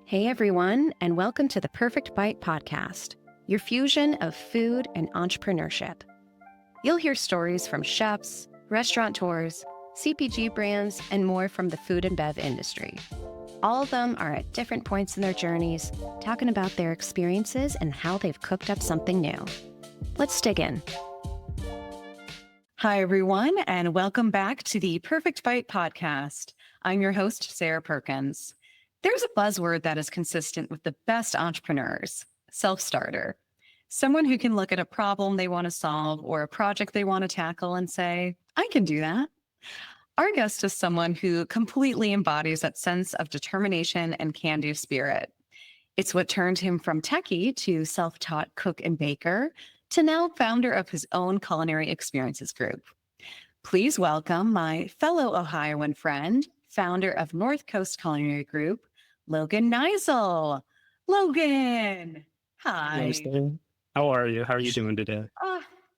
Hey everyone, and welcome to the Perfect Bite podcast, your fusion of food and entrepreneurship. You'll hear stories from chefs, restaurateurs, CPG brands, and more from the food and bev industry. All of them are at different points in their journeys, talking about their experiences and how they've cooked up something new. Let's dig in. Hi, everyone, and welcome back to the Perfect Bite podcast. I'm your host, Sarah Perkins. There's a buzzword that is consistent with the best entrepreneurs, self-starter. Someone who can look at a problem they want to solve or a project they want to tackle and say, I can do that. Our guest is someone who completely embodies that sense of determination and can-do spirit. It's what turned him from techie to self-taught cook and baker to now founder of his own culinary experiences group. Please welcome my fellow Ohioan friend, founder of North Coast Culinary Group, Logan Neisel. Logan, hi. Namaste. How are you? How are you doing today?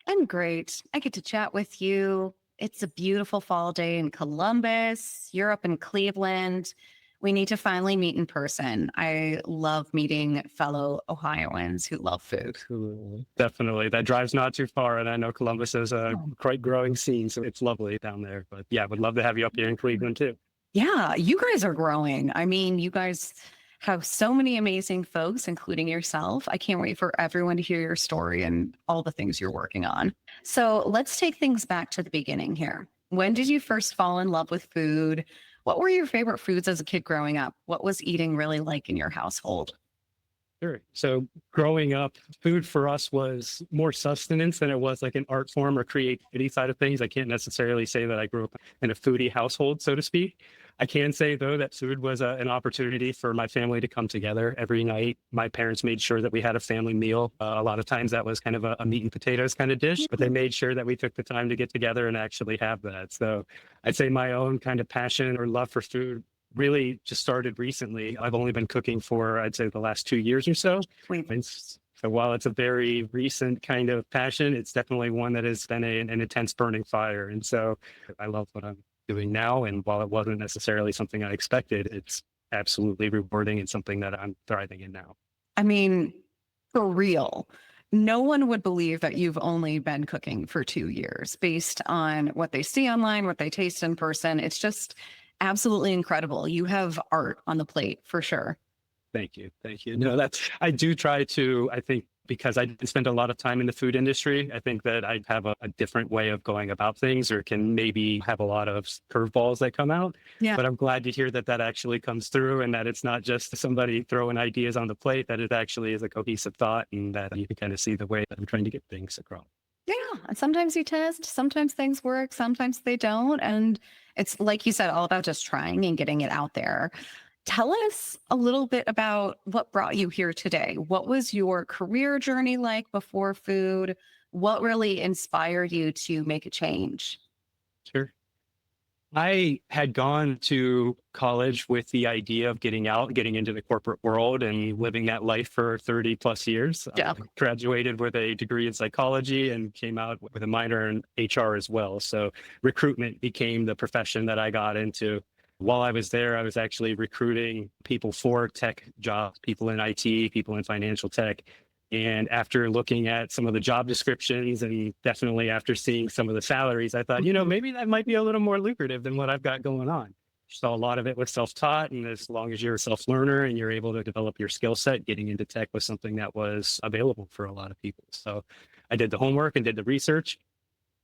I'm great. I get to chat with you. It's a beautiful fall day in Columbus. You're up in Cleveland. We need to finally meet in person. I love meeting fellow Ohioans who love food. Definitely. That drive's not too far. And I know Columbus is a quite growing scene, so it's lovely down there. But yeah, I would love to have you up here in Cleveland too. Yeah, you guys are growing. I mean, you guys have so many amazing folks, including yourself. I can't wait for everyone to hear your story and all the things you're working on. So let's take things back to the beginning here. When did you first fall in love with food? What were your favorite foods as a kid growing up? What was eating really like in your household? Sure. So growing up, food for us was more sustenance than it was like an art form or creativity side of things. I can't necessarily say that I grew up in a foodie household, so to speak. I can say, though, that food was an opportunity for my family to come together every night. My parents made sure that we had a family meal. A lot of times that was kind of a meat and potatoes kind of dish, but they made sure that we took the time to get together and actually have that. So I'd say my own kind of passion or love for food really just started recently. I've only been cooking for, I'd say, the last 2 years or so. So while it's a very recent kind of passion, it's definitely one that has been an intense burning fire. And so I love what I'm doing now. And while it wasn't necessarily something I expected, it's absolutely rewarding and something that I'm thriving in now. I mean, for real, no one would believe that you've only been cooking for 2 years based on what they see online, what they taste in person. It's just absolutely incredible. You have art on the plate for sure. Thank you. Thank you. No, I do try to, I think, because I didn't spend a lot of time in the food industry, I think that I have a different way of going about things, or can maybe have a lot of curveballs that come out. Yeah. But I'm glad to hear that that actually comes through, and that it's not just somebody throwing ideas on the plate, that it actually is a cohesive thought, and that you can kind of see the way that I'm trying to get things across. Yeah. And sometimes you test, sometimes things work, sometimes they don't. And it's like you said, all about just trying and getting it out there. Tell us a little bit about what brought you here today. What was your career journey like before food? What really inspired you to make a change? Sure. I had gone to college with the idea of getting out, getting into the corporate world and living that life for 30 plus years. Yeah. I graduated with a degree in psychology and came out with a minor in HR as well. So recruitment became the profession that I got into. While I was there, I was actually recruiting people for tech jobs, people in IT, people in financial tech. And after looking at some of the job descriptions and definitely after seeing some of the salaries, I thought, maybe that might be a little more lucrative than what I've got going on. So a lot of it was self-taught. And as long as you're a self-learner and you're able to develop your skill set, getting into tech was something that was available for a lot of people. So I did the homework and did the research,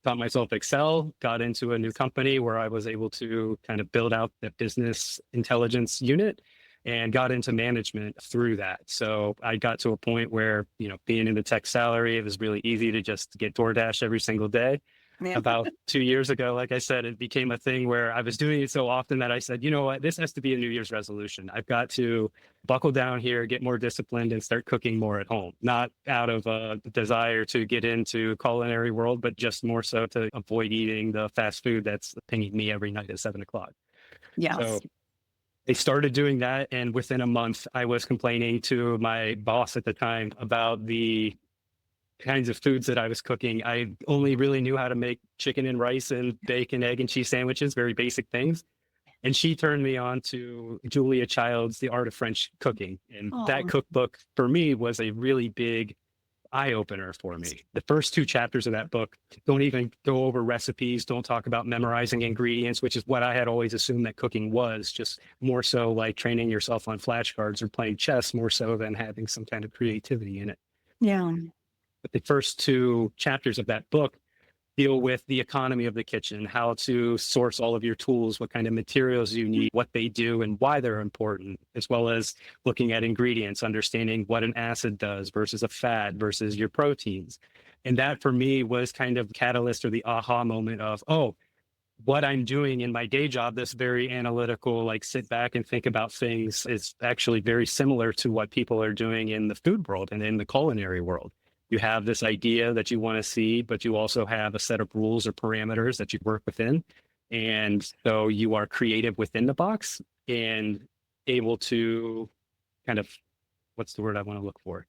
taught myself Excel, got into a new company where I was able to kind of build out the business intelligence unit, and got into management through that. So I got to a point where, being in the tech salary, it was really easy to just get DoorDash every single day. Yeah. About 2 years ago, like I said, it became a thing where I was doing it so often that I said, you know what, this has to be a New Year's resolution. I've got to buckle down here, get more disciplined, and start cooking more at home. Not out of a desire to get into culinary world, but just more so to avoid eating the fast food that's pinging me every night at 7:00. Yes. So they started doing that, and within a month, I was complaining to my boss at the time about the kinds of foods that I was cooking. I only really knew how to make chicken and rice and bacon, egg, and cheese sandwiches, very basic things. And she turned me on to Julia Child's The Art of French Cooking. And that Oh, cookbook for me was a really big eye opener for me. The first two chapters of that book don't even go over recipes, don't talk about memorizing ingredients, which is what I had always assumed that cooking was, just more so like training yourself on flashcards or playing chess more so than having some kind of creativity in it. yeah. But the first two chapters of that book deal with the economy of the kitchen, how to source all of your tools, what kind of materials you need, what they do and why they're important, as well as looking at ingredients, understanding what an acid does versus a fat versus your proteins. And that for me was kind of catalyst or the aha moment of, oh, what I'm doing in my day job, this very analytical, like sit back and think about things, is actually very similar to what people are doing in the food world and in the culinary world. You have this idea that you want to see, but you also have a set of rules or parameters that you work within. And so you are creative within the box and able to kind of, what's the word I want to look for?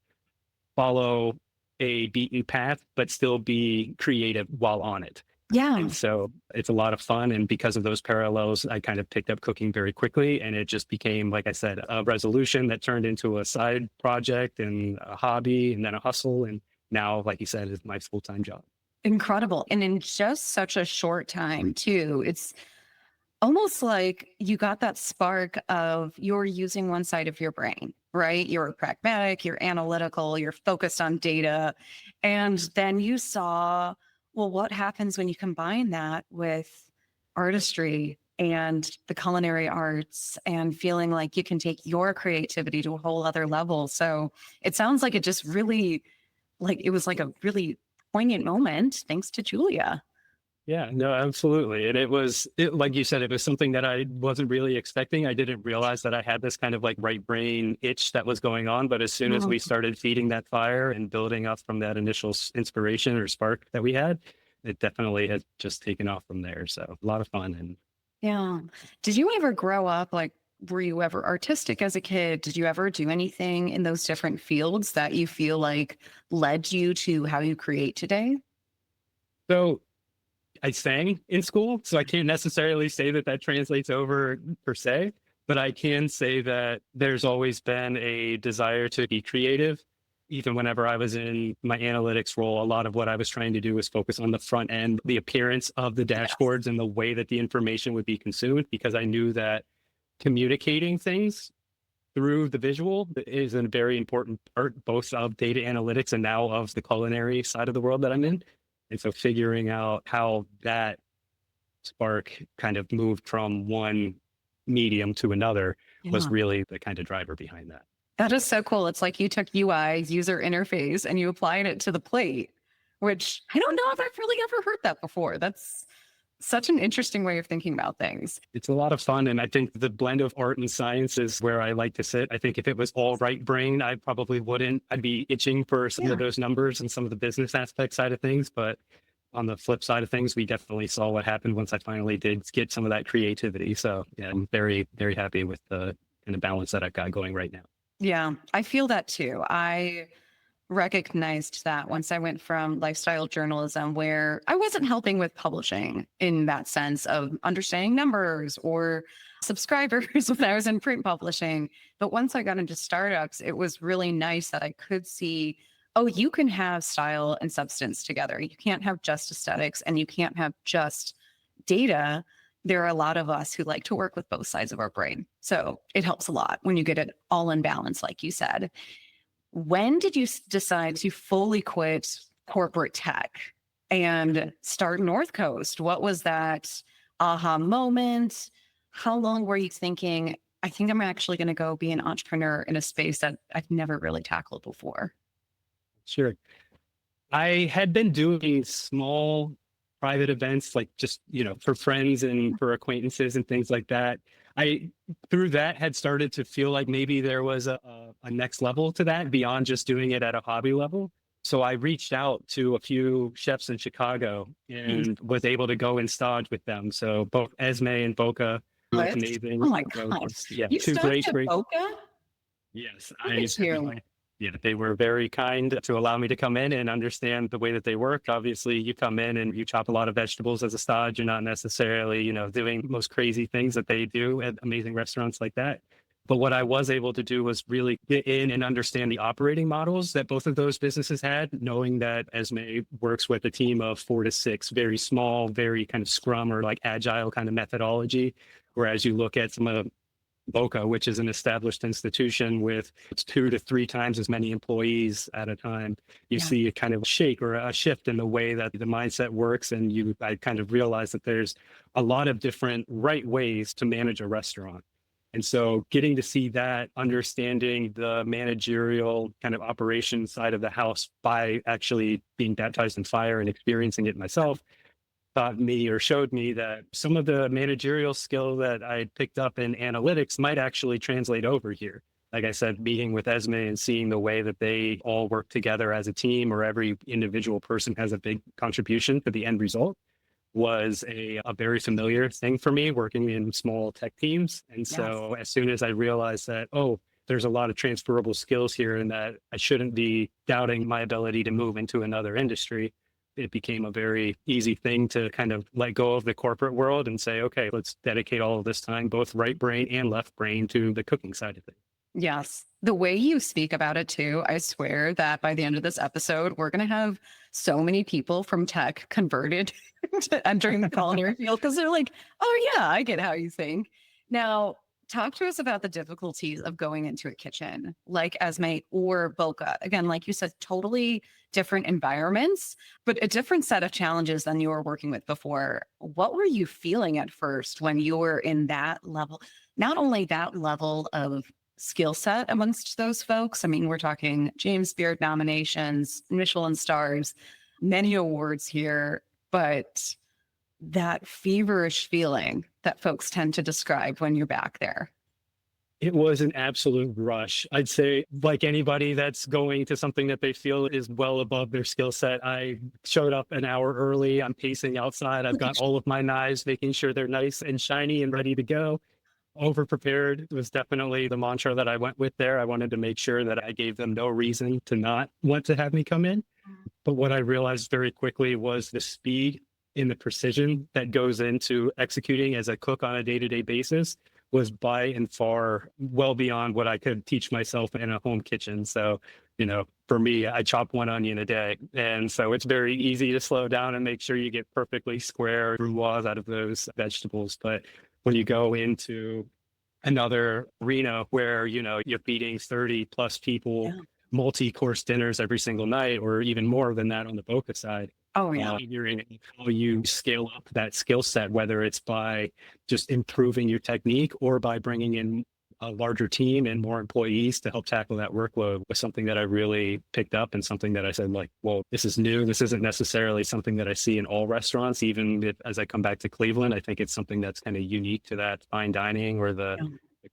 Follow a beaten path, but still be creative while on it. Yeah. And so it's a lot of fun. And because of those parallels, I kind of picked up cooking very quickly. And it just became, like I said, a resolution that turned into a side project and a hobby and then a hustle. And now, like you said, is my full-time job. Incredible. And in just such a short time, too. It's almost like you got that spark of you're using one side of your brain, right? You're pragmatic, you're analytical, you're focused on data. And then you saw, well, what happens when you combine that with artistry and the culinary arts and feeling like you can take your creativity to a whole other level. So it sounds like it just really, like it was like a really poignant moment thanks to Julia. Yeah, no, absolutely. And like you said, it was something that I wasn't really expecting. I didn't realize that I had this kind of like right brain itch that was going on. But as soon as we started feeding that fire and building up from that initial inspiration or spark that we had, it definitely has just taken off from there. So a lot of fun. And Yeah. Did you ever grow up like, were you ever artistic as a kid? Did you ever do anything in those different fields that you feel like led you to how you create today? so I sang in school, so I can't necessarily say that that translates over per se, but I can say that there's always been a desire to be creative. Even whenever I was in my analytics role, a lot of what I was trying to do was focus on the front end, the appearance of the dashboards and the way that the information would be consumed, because I knew that communicating things through the visual is a very important part, both of data analytics and now of the culinary side of the world that I'm in. And so figuring out how that spark kind of moved from one medium to another was Yeah. really the kind of driver behind that. That is so cool. It's like you took UI, user interface, and you applied it to the plate, which I don't know if I've really ever heard that before. That's such an interesting way of thinking about things. It's a lot of fun. And I think the blend of art and science is where I like to sit. I think if it was all right brain, I probably wouldn't. I'd be itching for some of those numbers and some of the business aspect side of things. But on the flip side of things, we definitely saw what happened once I finally did get some of that creativity. So yeah, I'm very, very happy with the kind of balance that I've got going right now. Yeah, I feel that too. I recognized that once I went from lifestyle journalism, where I wasn't helping with publishing in that sense of understanding numbers or subscribers when I was in print publishing. But once I got into startups, it was really nice that I could see, oh, you can have style and substance together. You can't have just aesthetics and you can't have just data. There are a lot of us who like to work with both sides of our brain. So it helps a lot when you get it all in balance, like you said. When did you decide to fully quit corporate tech and start North Coast? What was that aha moment? How long were you thinking, I think I'm actually going to go be an entrepreneur in a space that I've never really tackled before? Sure. I had been doing small private events, like just, for friends and for acquaintances and things like that. I, through that, had started to feel like maybe there was a next level to that beyond just doing it at a hobby level. So I reached out to a few chefs in Chicago and was able to go and stage with them. So both Esme and Boca, What? amazing. Oh my So, gosh. yeah, You two started great. Boca? Yes, Look at you. Yeah, they were very kind to allow me to come in and understand the way that they work. Obviously, you come in and you chop a lot of vegetables as a stage. You're not necessarily, doing most crazy things that they do at amazing restaurants like that. But what I was able to do was really get in and understand the operating models that both of those businesses had, knowing that Esme works with a team of 4 to 6, very small, very kind of scrum or like agile kind of methodology. Whereas you look at some of Boca, which is an established institution with 2 to 3 times as many employees at a time, you see a kind of shake or a shift in the way that the mindset works. And I kind of realized that there's a lot of different right ways to manage a restaurant. And so getting to see that, understanding the managerial kind of operation side of the house by actually being baptized in fire and experiencing it myself, taught me or showed me that some of the managerial skill that I picked up in analytics might actually translate over here. Like I said, meeting with Esme and seeing the way that they all work together as a team, or every individual person has a big contribution to the end result, was a very familiar thing for me working in small tech teams. And so as soon as I realized that, there's a lot of transferable skills here and that I shouldn't be doubting my ability to move into another industry, it became a very easy thing to kind of let go of the corporate world and say, okay, let's dedicate all of this time, both right brain and left brain, to the cooking side of things. Yes. The way you speak about it too, I swear that by the end of this episode, we're going to have so many people from tech converted to entering the culinary field because they're like, oh yeah, I get how you think. Now, talk to us about the difficulties of going into a kitchen like Esme or Boca. Again, like you said, totally different environments, but a different set of challenges than you were working with before. What were you feeling at first when you were in that level? Not only that level of skill set amongst those folks. I mean, we're talking James Beard nominations, Michelin stars, many awards here, but that feverish feeling that folks tend to describe when you're back there. It was an absolute rush. I'd say, like anybody that's going to something that they feel is well above their skill set, I showed up an hour early. I'm pacing outside. I've got all of my knives, making sure they're nice and shiny and ready to go. Over prepared was definitely the mantra that I went with there. I wanted to make sure that I gave them no reason to not want to have me come in. But what I realized very quickly was the speed and the precision that goes into executing as a cook on a day-to-day basis was by and far well beyond what I could teach myself in a home kitchen. So, for me, I chop one onion a day. And so it's very easy to slow down and make sure you get perfectly square brunoise out of those vegetables. But when you go into another arena where, you're feeding 30 plus people, multi-course dinners every single night, or even more than that on the Boca side. Oh, yeah. Figuring how you scale up that skill set, whether it's by just improving your technique or by bringing in a larger team and more employees to help tackle that workload, was something that I really picked up and something that I said, like, well, this is new. This isn't necessarily something that I see in all restaurants. Even if, as I come back to Cleveland, I think it's something that's kind of unique to that fine dining or the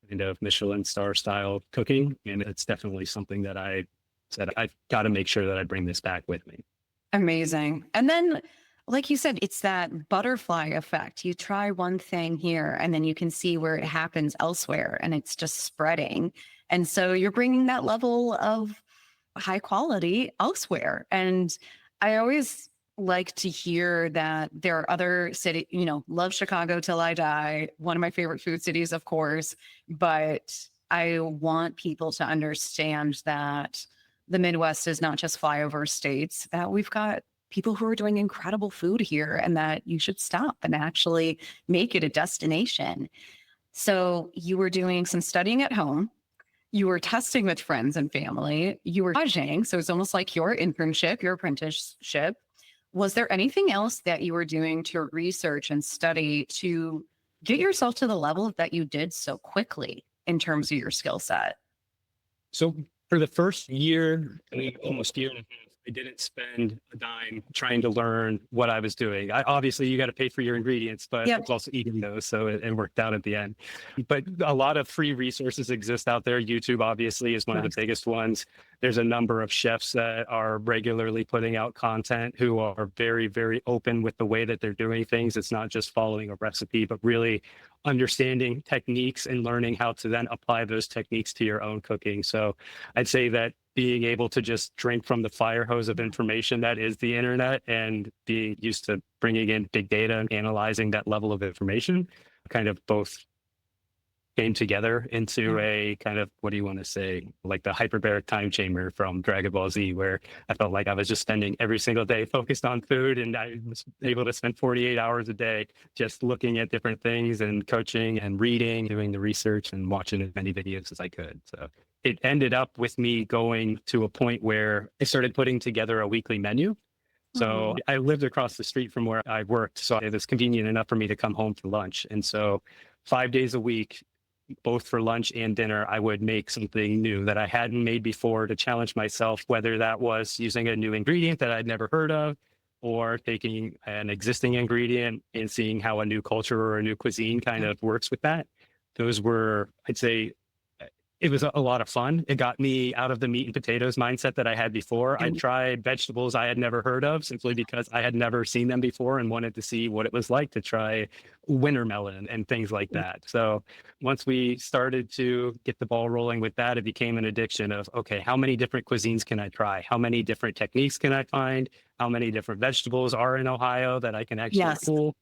kind of Michelin star style cooking. And it's definitely something that I said, I've got to make sure that I bring this back with me. Amazing. And then, like you said, it's that butterfly effect. You try one thing here and then you can see where it happens elsewhere and it's just spreading. And so you're bringing that level of high quality elsewhere. And I always like to hear that there are other cities, love Chicago till I die. One of my favorite food cities, of course, but I want people to understand that the Midwest is not just flyover states, that we've got people who are doing incredible food here and that you should stop and actually make it a destination. So you were doing some studying at home. You were testing with friends and family. You were judging. So it's almost like your internship, your apprenticeship. Was there anything else that you were doing to research and study to get yourself to the level that you did so quickly in terms of your skill set? So for the first year, almost year and a half, I didn't spend a dime trying to learn what I was doing. Obviously, you got to pay for your ingredients, but I was also eating those, so it worked out at the end. But a lot of free resources exist out there. YouTube, obviously, is one of the biggest ones. there's a number of chefs that are regularly putting out content who are very, very open with the way that they're doing things. It's not just following a recipe, but really understanding techniques and learning how to then apply those techniques to your own cooking. So I'd say that being able to just drink from the fire hose of information that is the internet and being used to bringing in big data and analyzing that level of information kind of both came together into a kind of, what do you want to say, like the hyperbaric time chamber from Dragon Ball Z, where I felt like I was just spending every single day focused on food, and I was able to spend 48 hours a day just looking at different things and coaching and reading, doing the research and watching as many videos as I could. So it ended up with me going to a point where I started putting together a weekly menu. So I lived across the street from where I worked, so it was convenient enough for me to come home for lunch. And so 5 days a week, both for lunch and dinner, I would make something new that I hadn't made before to challenge myself, whether that was using a new ingredient that I'd never heard of, or taking an existing ingredient and seeing how a new culture or a new cuisine kind of works with that. Those were, I'd say, it was a lot of fun. It got me out of the meat and potatoes mindset that I had before. I tried vegetables I had never heard of simply because I had never seen them before and wanted to see what it was like to try winter melon and things like that. So once we started to get the ball rolling with that, it became an addiction of, okay, how many different cuisines can I try? How many different techniques can I find? How many different vegetables are in Ohio that I can actually pull?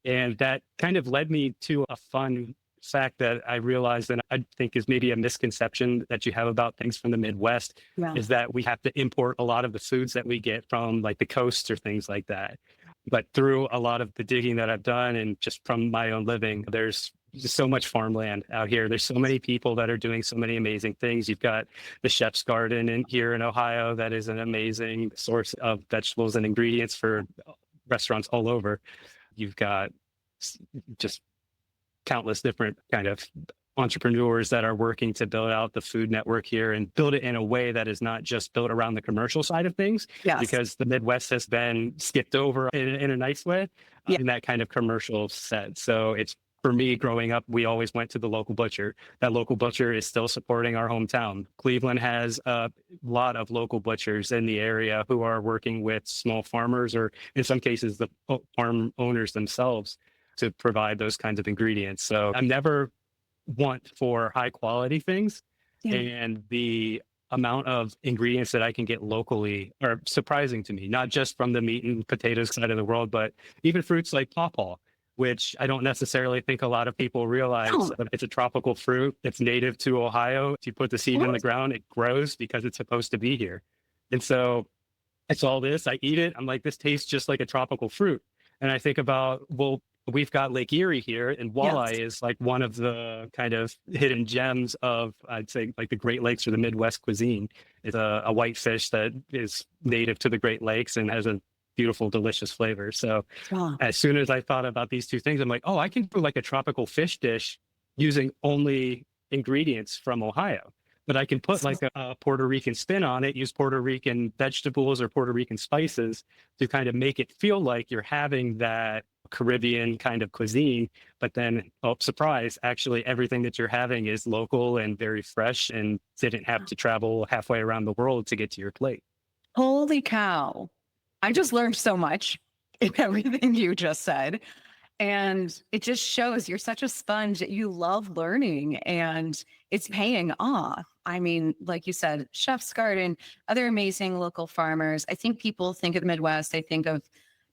And that kind of led me to a fun fact that I realized, and I think is maybe a misconception that you have about things from the Midwest, is that we have to import a lot of the foods that we get from like the coasts or things like that. But through a lot of the digging that I've done and just from my own living, there's just so much farmland out here. There's so many people that are doing so many amazing things. You've got the Chef's Garden here in Ohio that is an amazing source of vegetables and ingredients for restaurants all over. You've got just countless different kind of entrepreneurs that are working to build out the food network here and build it in a way that is not just built around the commercial side of things, because the Midwest has been skipped over in a nice way in that kind of commercial set. So it's, for me, growing up, we always went to the local butcher. That local butcher is still supporting our hometown. Cleveland has a lot of local butchers in the area who are working with small farmers, or in some cases, the farm owners themselves, to provide those kinds of ingredients. So I'm never want for high quality things. And the amount of ingredients that I can get locally are surprising to me, not just from the meat and potatoes side of the world, but even fruits like pawpaw, which I don't necessarily think a lot of people realize. It's a tropical fruit. It's native to Ohio. If you put the seed in the ground, it grows because it's supposed to be here. And so it's all this. I eat it. I'm like, this tastes just like a tropical fruit. And I think about, well, we've got Lake Erie here, and walleye is like one of the kind of hidden gems of, I'd say, like the Great Lakes or the Midwest cuisine. It's a white fish that is native to the Great Lakes and has a beautiful, delicious flavor. So as soon as I thought about these two things, I'm like, oh, I can do like a tropical fish dish using only ingredients from Ohio. But I can put like a Puerto Rican spin on it, use Puerto Rican vegetables or Puerto Rican spices to kind of make it feel like you're having that Caribbean kind of cuisine. But then, oh, surprise, actually everything that you're having is local and very fresh and didn't have to travel halfway around the world to get to your plate. Holy cow. I just learned so much in everything you just said. And it just shows you're such a sponge that you love learning, and it's paying off. I mean, like you said, Chef's Garden, other amazing local farmers. I think people think of the Midwest, they think of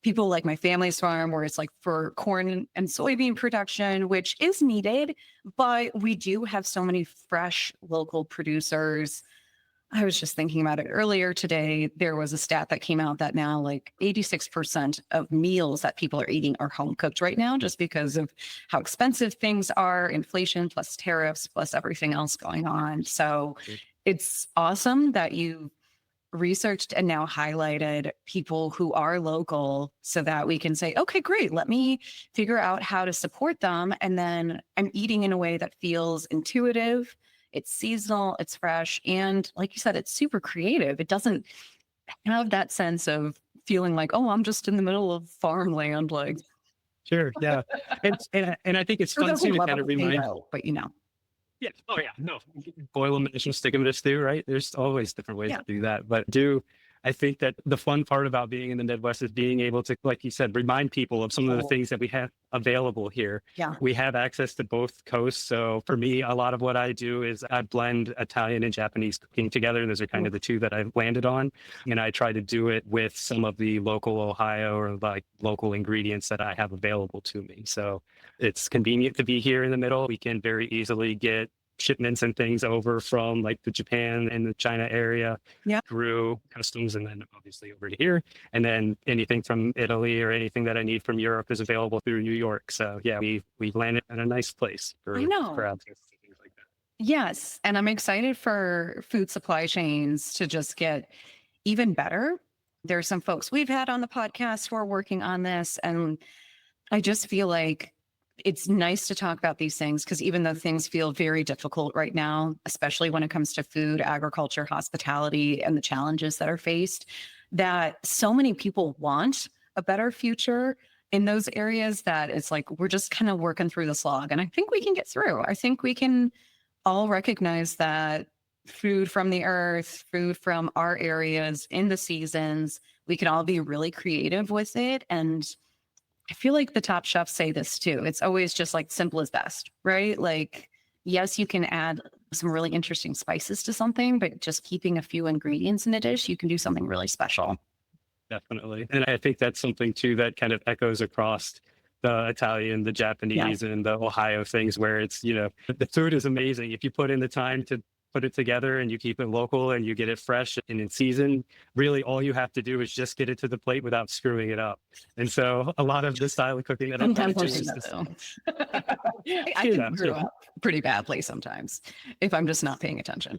people like my family's farm, where it's like for corn and soybean production, which is needed, but we do have so many fresh local producers. I was just thinking about it earlier today. There was a stat that came out that now like 86% of meals that people are eating are home cooked right now, just because of how expensive things are, inflation plus tariffs plus everything else going on. So it's awesome that you researched and now highlighted people who are local so that we can say, okay, great, let me figure out how to support them. And then I'm eating in a way that feels intuitive. It's seasonal, it's fresh, and like you said, it's super creative. It doesn't have that sense of feeling like, oh, I'm just in the middle of farmland. Like, Sure, yeah, and I think it's fun too to kind of remind. But you know, Yeah. Oh yeah. No. Boil them and stick them in a stew, right? There's always different ways Yeah. to do that. But I think that the fun part about being in the Midwest is being able to, like you said, remind people of some of the Oh, things that we have available here. yeah. We have access to both coasts. So for me, a lot of what I do is I blend Italian and Japanese cooking together. Those are kind Ooh. of the two that I've landed on. And I try to do it with some of the local Ohio or like local ingredients that I have available to me. So it's convenient to be here in the middle. We can very easily get shipments and things over from like the Japan and the China area Yeah. through customs and then obviously over to here. And then anything from Italy or anything that I need from Europe is available through New York. So yeah, we landed at a nice place I know. for access to things like that. Yes. And I'm excited for food supply chains to just get even better. There's some folks we've had on the podcast who are working on this. And I just feel like it's nice to talk about these things because even though things feel very difficult right now, especially when it comes to food, agriculture, hospitality, and the challenges that are faced, that so many people want a better future in those areas that it's like we're just kind of working through the slog. And I think we can get through. I think we can all recognize that food from the earth, food from our areas in the seasons, we can all be really creative with it. And I feel like the top chefs say this too. It's always just like simple is best, right? Like, yes, you can add some really interesting spices to something, but just keeping a few ingredients in a dish, you can do something really special. Definitely. And I think that's something too that kind of echoes across the Italian, the Japanese, and the Ohio things where it's, the food is amazing. If you put in the time to put it together and you keep it local and you get it fresh and in season, really all you have to do is just get it to the plate without screwing it up. And so a lot of the style of cooking that I'm trying to do is just, I can screw up pretty badly sometimes if I'm just not paying attention.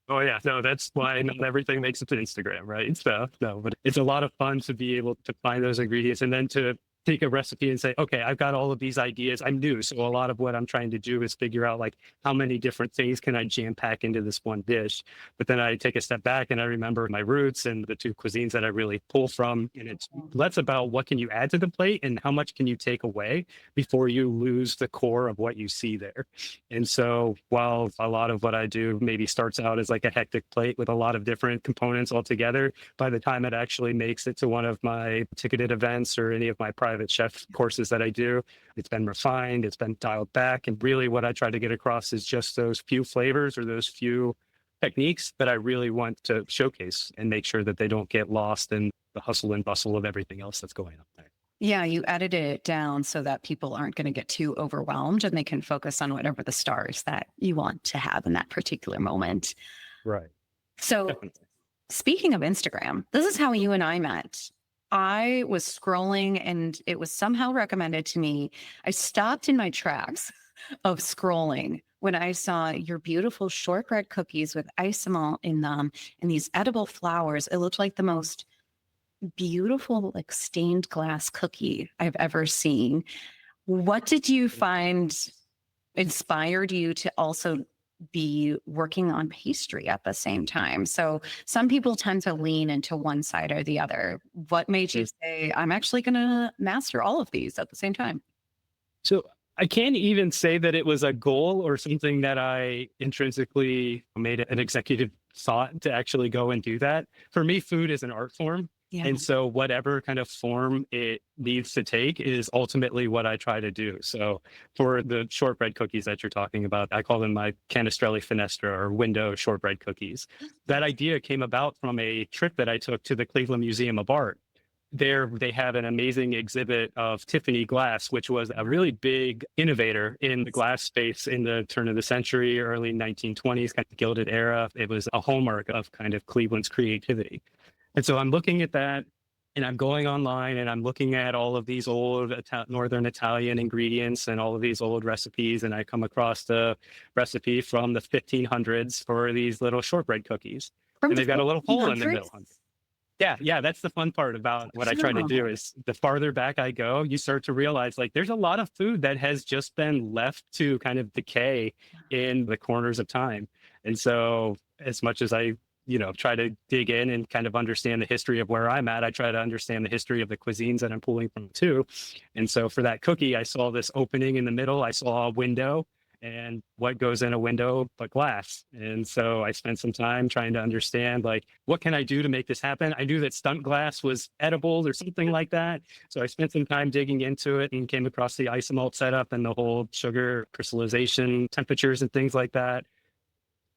oh yeah, no, that's why not everything makes it to Instagram, right? So no, but it's a lot of fun to be able to find those ingredients and then to take a recipe and say, okay, I've got all of these ideas. I'm new. So a lot of what I'm trying to do is figure out like how many different things can I jam pack into this one dish. But then I take a step back and I remember my roots and the two cuisines that I really pull from. And it's less about what can you add to the plate and how much can you take away before you lose the core of what you see there. And so while a lot of what I do maybe starts out as like a hectic plate with a lot of different components all together, by the time it actually makes it to one of my ticketed events or any of my private chef courses that I do, it's been refined, it's been dialed back. And really what I try to get across is just those few flavors or those few techniques that I really want to showcase and make sure that they don't get lost in the hustle and bustle of everything else that's going on there. Yeah, you edited it down so that people aren't going to get too overwhelmed and they can focus on whatever the stars that you want to have in that particular moment. Right. So Definitely. speaking of Instagram, this is how you and I met. I was scrolling and it was somehow recommended to me. I stopped in my tracks of scrolling when I saw your beautiful shortbread cookies with isomalt in them and these edible flowers. It looked like the most beautiful, like stained glass cookie I've ever seen. What did you find inspired you to also be working on pastry at the same time? So some people tend to lean into one side or the other. What made you say, I'm actually going to master all of these at the same time? So I can't even say that it was a goal or something that I intrinsically made an executive thought to actually go and do that. For me, food is an art form. Yeah. And so whatever kind of form it needs to take is ultimately what I try to do. So for the shortbread cookies that you're talking about, I call them my Canestrelli Finestra or window shortbread cookies. That idea came about from a trip that I took to the Cleveland Museum of Art. There, they have an amazing exhibit of Tiffany glass, which was a really big innovator in the glass space in the turn of the century, early 1920s, kind of Gilded era. It was a hallmark of kind of Cleveland's creativity. And so I'm looking at that and I'm going online and I'm looking at all of these old Northern Italian ingredients and all of these old recipes. And I come across the recipe from the 1500s for these little shortbread cookies. And they've got a little hole in the middle. Yeah, that's the fun part about what I try to do is the farther back I go, you start to realize like there's a lot of food that has just been left to kind of decay in the corners of time. And so as much as I try to dig in and kind of understand the history of where I'm at, I try to understand the history of the cuisines that I'm pulling from too. And so for that cookie, I saw this opening in the middle. I saw a window And what goes in a window but glass? And so I spent some time trying to understand, like, what can I do to make this happen? I knew that stunt glass was edible or something like that. So I spent some time digging into it and came across the isomalt setup and the whole sugar crystallization temperatures and things like that.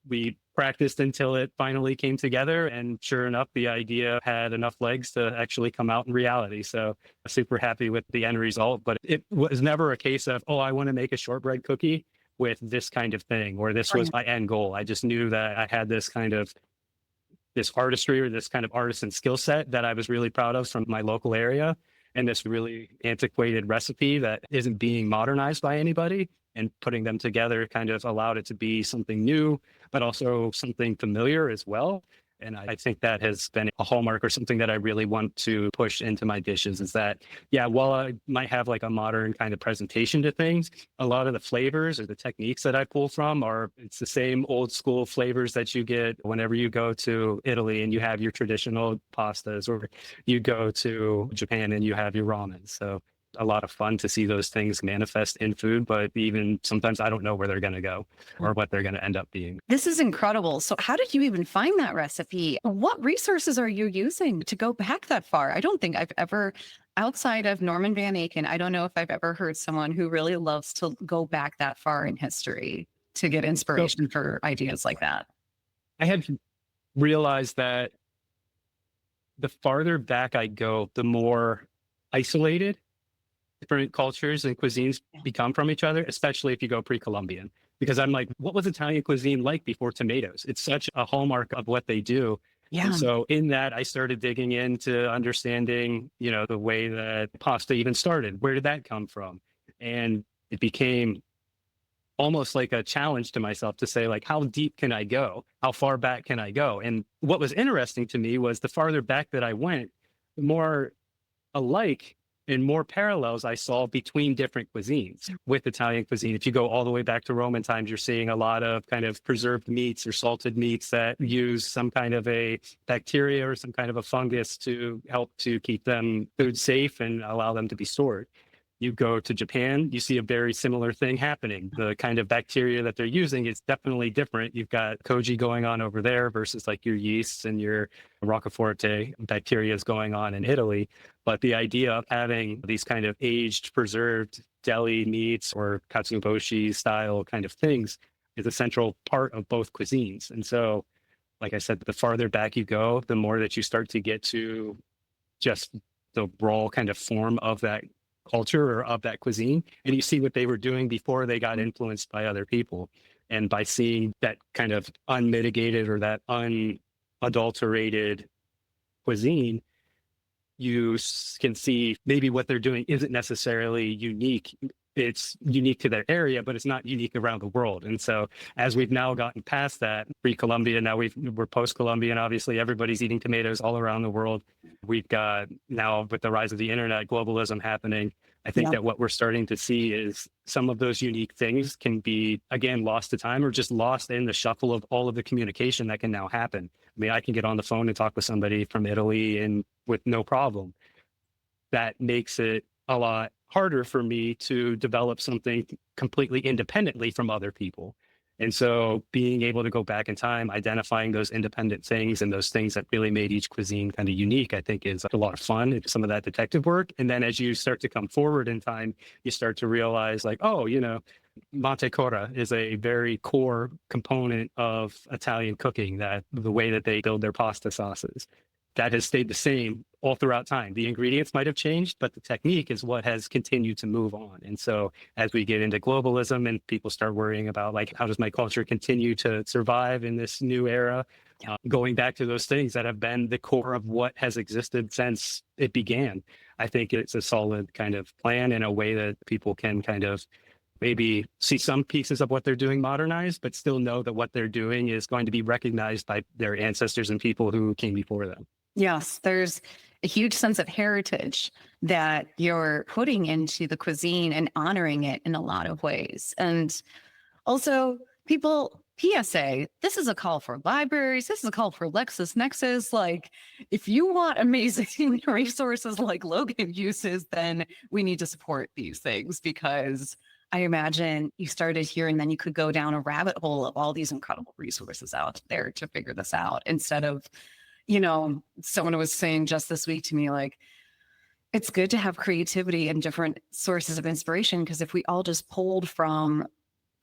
We practiced until it finally came together. And sure enough, the idea had enough legs to actually come out in reality. So super happy with the end result. But it was never a case of, oh, I want to make a shortbread cookie with this kind of thing, or this was my end goal. I just knew that I had this kind of this artistry or this kind of artisan skill set that I was really proud of from my local area. And this really antiquated recipe that isn't being modernized by anybody, and putting them together kind of allowed it to be something new, but also something familiar as well. And I think that has been a hallmark, or something that I really want to push into my dishes, is that, yeah, while I might have like a modern kind of presentation to things, a lot of the flavors or the techniques that I pull from it's the same old school flavors that you get whenever you go to Italy and you have your traditional pastas, or you go to Japan and you have your ramen. So a lot of fun to see those things manifest in food, but even sometimes I don't know where they're going to go or what they're going to end up being. This is incredible. So how did you even find that recipe? What resources are you using to go back that far? I don't think I've ever, outside of Norman Van Aken, I don't know if I've ever heard someone who really loves to go back that far in history to get inspiration for ideas like that. I had realized that the farther back I go, the more isolated different cultures and cuisines become from each other, especially if you go pre-Columbian. Because I'm like, what was Italian cuisine like before tomatoes? It's such a hallmark of what they do. Yeah. And so in that, I started digging into understanding, the way that pasta even started. Where did that come from? And it became almost like a challenge to myself to say, like, how deep can I go? How far back can I go? And what was interesting to me was the farther back that I went, the more alike and more parallels I saw between different cuisines with Italian cuisine. If you go all the way back to Roman times, you're seeing a lot of kind of preserved meats or salted meats that use some kind of a bacteria or some kind of a fungus to help to keep them food safe and allow them to be stored. You go to Japan, you see a very similar thing happening. The kind of bacteria that they're using is definitely different. You've got koji going on over there versus like your yeasts and your Roccaforte bacteria is going on in Italy. But the idea of having these kind of aged, preserved deli meats or katsuobushi style kind of things is a central part of both cuisines. And so, like I said, the farther back you go, the more that you start to get to just the raw kind of form of that culture or of that cuisine, and you see what they were doing before they got influenced by other people. And by seeing that kind of unmitigated or that unadulterated cuisine, you can see maybe what they're doing isn't necessarily unique. It's unique to their area, but it's not unique around the world. And so as we've now gotten past that pre-Columbian, now we're post-Columbian, obviously everybody's eating tomatoes all around the world. We've got now, with the rise of the internet, globalism happening. I think that what we're starting to see is some of those unique things can be, again, lost to time or just lost in the shuffle of all of the communication that can now happen. I mean, I can get on the phone and talk with somebody from Italy and with no problem. That makes it a lot harder for me to develop something completely independently from other people. And so being able to go back in time, identifying those independent things and those things that really made each cuisine kind of unique, I think is a lot of fun. It's some of that detective work. And then as you start to come forward in time, you start to realize like, oh, mantecotta is a very core component of Italian cooking, that the way that they build their pasta sauces. That has stayed the same all throughout time. The ingredients might have changed, but the technique is what has continued to move on. And so as we get into globalism and people start worrying about like, how does my culture continue to survive in this new era? Going back to those things that have been the core of what has existed since it began. I think it's a solid kind of plan in a way that people can kind of maybe see some pieces of what they're doing modernized, but still know that what they're doing is going to be recognized by their ancestors and people who came before them. Yes, there's a huge sense of heritage that you're putting into the cuisine and honoring it in a lot of ways. And also, people, PSA, this is a call for libraries. This is a call for LexisNexis. Like, if you want amazing resources like Logan uses, then we need to support these things, because I imagine you started here and then you could go down a rabbit hole of all these incredible resources out there to figure this out instead of, someone was saying just this week to me, like, it's good to have creativity and different sources of inspiration because if we all just pulled from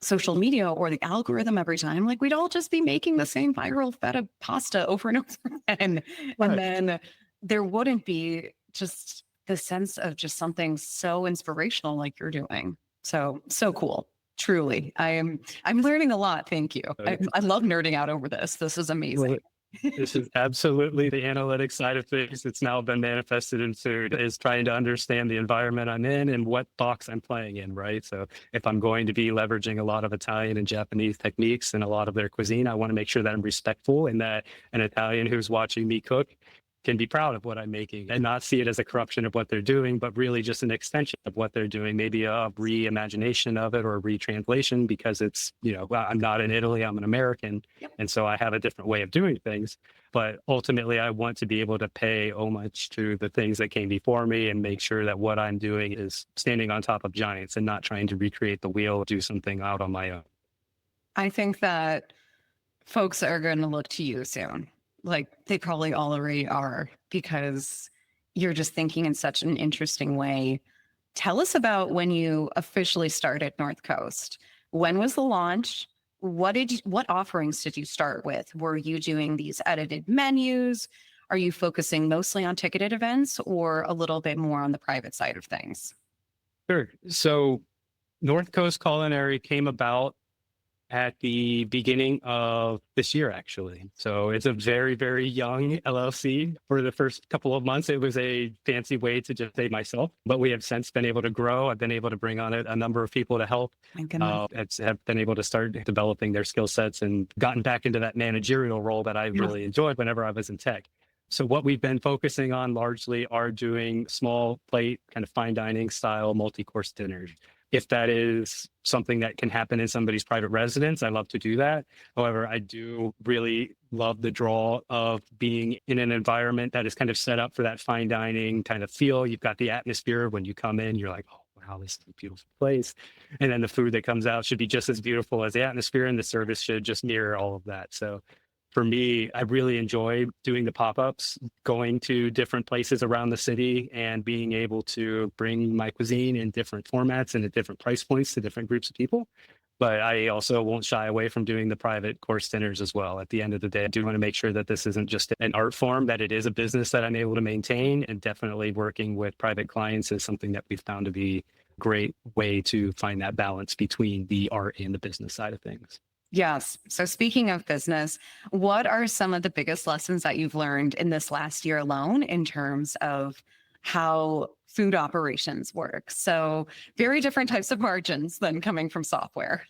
social media or the algorithm every time, like we'd all just be making the same viral feta pasta over and over again. And Right. then there wouldn't be just the sense of just something so inspirational like you're doing. So cool. Truly. I'm learning a lot. Thank you. I love nerding out over this. This is amazing. Well, this is absolutely the analytic side of things. It's now been manifested in food is trying to understand the environment I'm in and what box I'm playing in, right? So if I'm going to be leveraging a lot of Italian and Japanese techniques and a lot of their cuisine, I want to make sure that I'm respectful and that an Italian who's watching me cook can be proud of what I'm making and not see it as a corruption of what they're doing, but really just an extension of what they're doing, maybe a reimagination of it or a retranslation because it's, well, I'm not in Italy, I'm an American. Yep. And so I have a different way of doing things. But ultimately, I want to be able to pay homage to the things that came before me and make sure that what I'm doing is standing on top of giants and not trying to recreate the wheel, do something out on my own. I think that folks are going to look to you soon. Like they probably already are because you're just thinking in such an interesting way. Tell us about when you officially started North Coast. When was the launch? What offerings did you start with? Were you doing these edited menus? Are you focusing mostly on ticketed events or a little bit more on the private side of things? Sure. So North Coast Culinary came about at the beginning of this year, actually. So it's a very, very young LLC. For the first couple of months, it was a fancy way to just say myself, but we have since been able to grow. I've been able to bring on a number of people to help. My goodness. Have been able to start developing their skill sets and gotten back into that managerial role that I really enjoyed whenever I was in tech. So what we've been focusing on largely are doing small plate, kind of fine dining style, multi-course dinners. If that is something that can happen in somebody's private residence, I love to do that. However, I do really love the draw of being in an environment that is kind of set up for that fine dining kind of feel. You've got the atmosphere when you come in, you're like, oh, wow, this is a beautiful place. And then the food that comes out should be just as beautiful as the atmosphere, and the service should just mirror all of that. So for me, I really enjoy doing the pop-ups, going to different places around the city and being able to bring my cuisine in different formats and at different price points to different groups of people. But I also won't shy away from doing the private course dinners as well. At the end of the day, I do want to make sure that this isn't just an art form, that it is a business that I'm able to maintain, and definitely working with private clients is something that we've found to be a great way to find that balance between the art and the business side of things. Yes. So speaking of business, what are some of the biggest lessons that you've learned in this last year alone in terms of how food operations work? So very different types of margins than coming from software.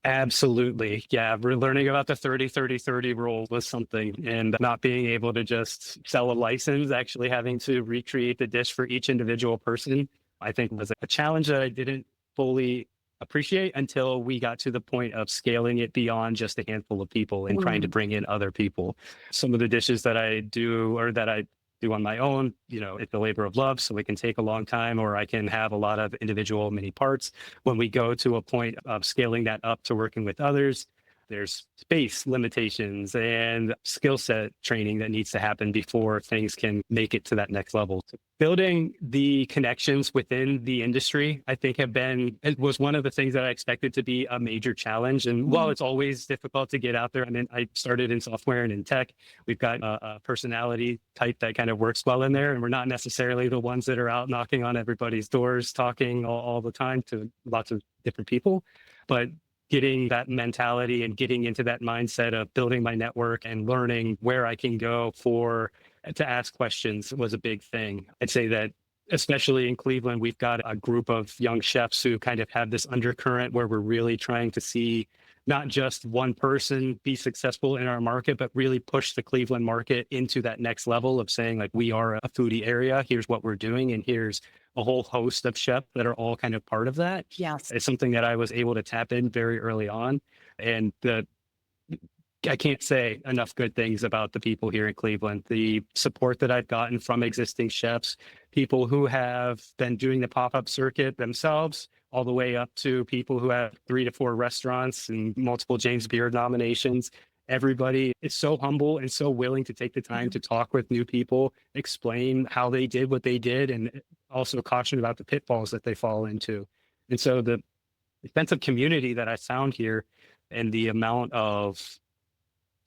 Absolutely. Yeah. We're learning about the 30-30-30 rule was something, and not being able to just sell a license, actually having to recreate the dish for each individual person, I think was a challenge that I didn't fully appreciate until we got to the point of scaling it beyond just a handful of people and trying to bring in other people. Some of the dishes that I do on my own, it's a labor of love, so it can take a long time, or I can have a lot of individual mini parts. When we go to a point of scaling that up to working with others, there's space limitations and skill set training that needs to happen before things can make it to that next level. So building the connections within the industry, I think it was one of the things that I expected to be a major challenge. And while it's always difficult to get out there, I mean, I started in software and in tech, we've got a personality type that kind of works well in there. And we're not necessarily the ones that are out knocking on everybody's doors, talking all the time to lots of different people. But getting that mentality and getting into that mindset of building my network and learning where I can go to ask questions was a big thing. I'd say that especially in Cleveland, we've got a group of young chefs who kind of have this undercurrent where we're really trying to see not just one person be successful in our market, but really push the Cleveland market into that next level of saying, like, we are a foodie area. Here's what we're doing. And here's a whole host of chefs that are all kind of part of that. Yes. It's something that I was able to tap in very early on. And I can't say enough good things about the people here in Cleveland. The support that I've gotten from existing chefs, people who have been doing the pop-up circuit themselves, all the way up to people who have 3 to 4 restaurants and multiple James Beard nominations. Everybody is so humble and so willing to take the time to talk with new people, explain how they did what they did, and also caution about the pitfalls that they fall into. And so the sense of community that I found here and the amount of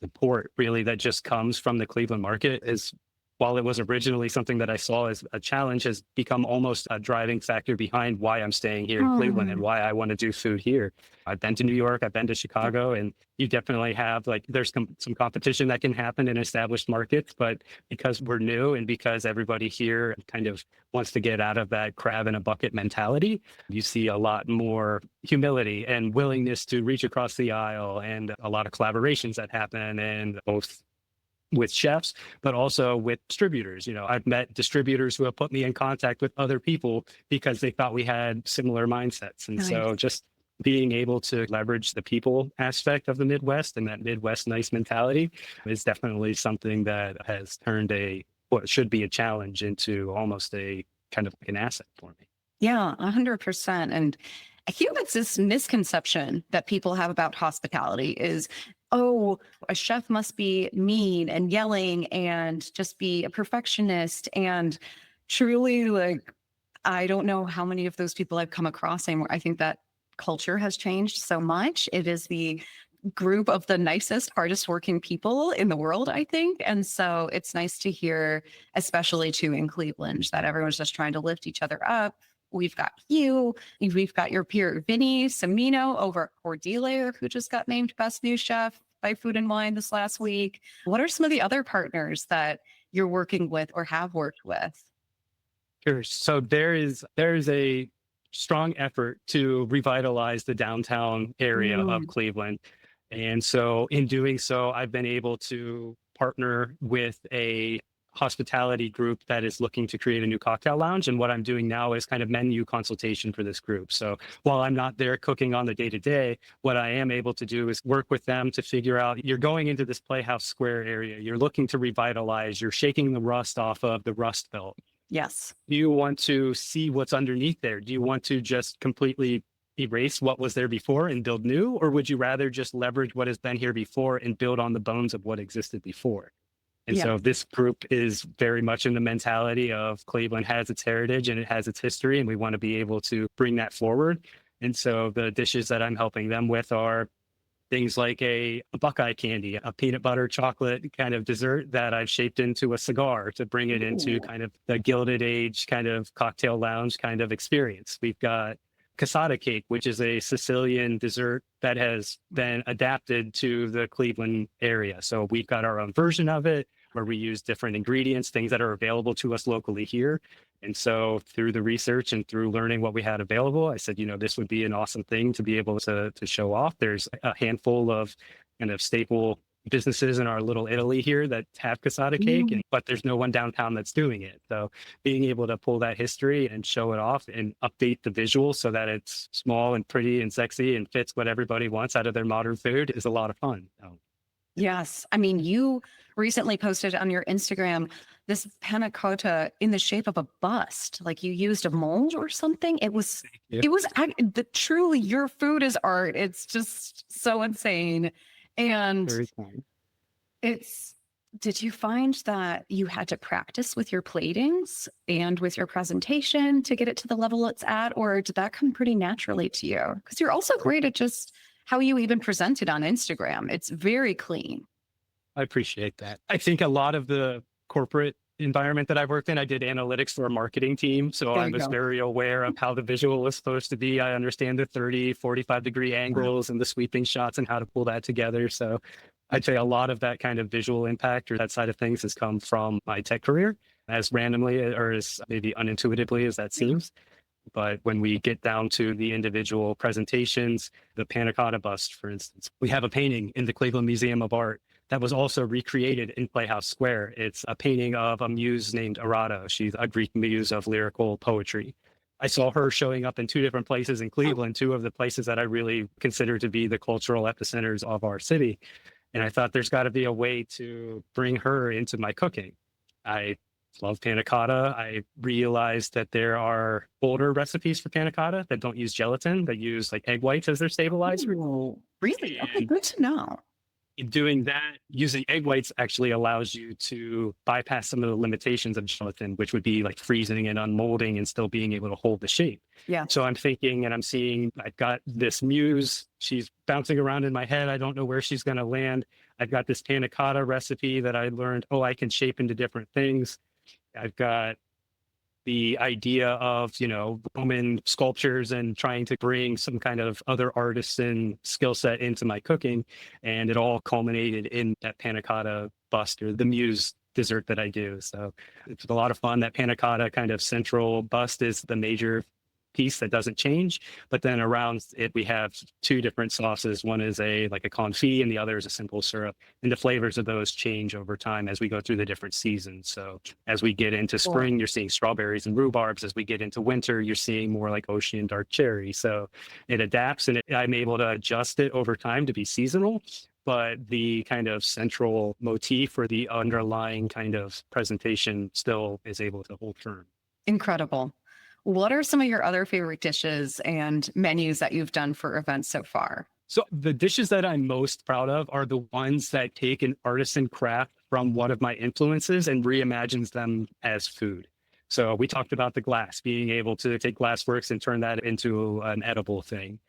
support really that just comes from the Cleveland market is, while it was originally something that I saw as a challenge, has become almost a driving factor behind why I'm staying here in Cleveland and why I want to do food here. I've been to New York, I've been to Chicago, and you definitely have there's some competition that can happen in established markets, but because we're new and because everybody here kind of wants to get out of that crab in a bucket mentality, you see a lot more humility and willingness to reach across the aisle and a lot of collaborations that happen, and both with chefs, but also with distributors. I've met distributors who have put me in contact with other people because they thought we had similar mindsets. And so just being able to leverage the people aspect of the Midwest and that Midwest nice mentality is definitely something that has turned what should be a challenge into almost a kind of an asset for me. Yeah, 100%. And I think that's this misconception that people have about hospitality is, oh, a chef must be mean and yelling and just be a perfectionist. And truly, I don't know how many of those people I've come across anymore. I think that culture has changed so much. It is the group of the nicest, hardest working people in the world, I think. And so it's nice to hear, especially too in Cleveland, that everyone's just trying to lift each other up. We've got we've got your peer Vinny Semino over at Cordelier, who just got named Best New Chef by Food and Wine this last week. What are some of the other partners that you're working with or have worked with? Sure. So there's a strong effort to revitalize the downtown area of Cleveland. And so in doing so, I've been able to partner with a hospitality group that is looking to create a new cocktail lounge. And what I'm doing now is kind of menu consultation for this group. So while I'm not there cooking on the day-to-day, what I am able to do is work with them to figure out, you're going into this Playhouse Square area, you're looking to revitalize, you're shaking the rust off of the Rust Belt. Yes. Do you want to see what's underneath there? Do you want to just completely erase what was there before and build new? Or would you rather just leverage what has been here before and build on the bones of what existed before? And so this group is very much in the mentality of Cleveland has its heritage and it has its history, and we want to be able to bring that forward. And so the dishes that I'm helping them with are things like a Buckeye candy, a peanut butter chocolate kind of dessert that I've shaped into a cigar to bring it into kind of the Gilded Age kind of cocktail lounge kind of experience. We've got cassata cake, which is a Sicilian dessert that has been adapted to the Cleveland area. So we've got our own version of it where we use different ingredients, things that are available to us locally here. And so through the research and through learning what we had available, I said, this would be an awesome thing to be able to show off. There's a handful of kind of staple businesses in our little Italy here that have cassata cake, but there's no one downtown that's doing it. So being able to pull that history and show it off and update the visual so that it's small and pretty and sexy and fits what everybody wants out of their modern food is a lot of fun. So. Yes. I mean, you recently posted on your Instagram this panna cotta in the shape of a bust, like you used a mold or something. Truly your food is art. It's just so insane. And did you find that you had to practice with your platings and with your presentation to get it to the level it's at, or did that come pretty naturally to you? Because you're also great at just how you even present it on Instagram. It's very clean. I appreciate that. I think a lot of the corporate environment that I've worked in, I did analytics for a marketing team. So I was very aware of how the visual was supposed to be. I understand the 30, 45 degree angles and the sweeping shots and how to pull that together. So I'd say a lot of that kind of visual impact or that side of things has come from my tech career, as randomly or as maybe unintuitively as that seems. But when we get down to the individual presentations, the panna cotta bust, for instance, we have a painting in the Cleveland Museum of Art that was also recreated in Playhouse Square. It's a painting of a muse named Erato. She's a Greek muse of lyrical poetry. I saw her showing up in 2 different places in Cleveland, 2 of the places that I really consider to be the cultural epicenters of our city. And I thought there's got to be a way to bring her into my cooking. I love panna cotta. I realized that there are older recipes for panna cotta that don't use gelatin, that use like egg whites as their stabilizer. Ooh, really? Okay, And good to know. in doing that, using egg whites actually allows you to bypass some of the limitations of gelatin, which would be like freezing and unmolding and still being able to hold the shape. Yeah. So I'm thinking and I'm seeing I've got this muse. She's bouncing around in my head. I don't know where she's going to land. I've got this panna cotta recipe that I learned, oh, I can shape into different things. I've got the idea of, Roman sculptures and trying to bring some kind of other artisan skill set into my cooking. And it all culminated in that panna cotta bust, or the muse dessert that I do. So it's a lot of fun. That panna cotta kind of central bust is the major piece that doesn't change. But then around it, we have two different sauces. One is like a confit and the other is a simple syrup. And the flavors of those change over time as we go through the different seasons. So as we get into spring, you're seeing strawberries and rhubarbs. As we get into winter, you're seeing more like ocean dark cherry. So it adapts, and I'm able to adjust it over time to be seasonal. But the kind of central motif or the underlying kind of presentation still is able to hold firm. Incredible. What are some of your other favorite dishes and menus that you've done for events so far? So the dishes that I'm most proud of are the ones that take an artisan craft from one of my influences and reimagines them as food. So we talked about the glass, being able to take glassworks and turn that into an edible thing.